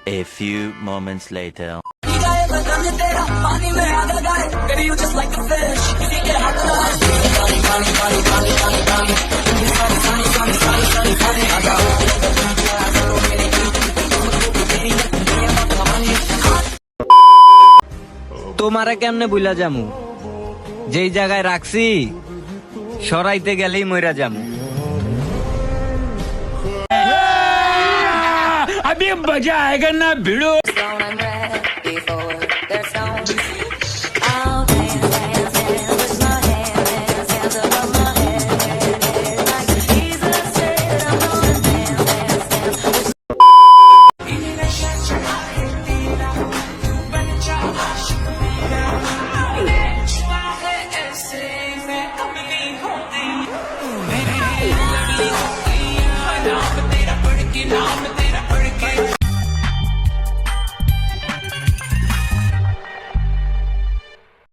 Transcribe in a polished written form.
A few moments later. তোমারে কেমনে বুইলা যামু? যেই জায়গায় রাখছি সরাইতে গেলেই মইরা যামু। अभी मजा आएगा ना भिड़ो। Stone and red before there's stone.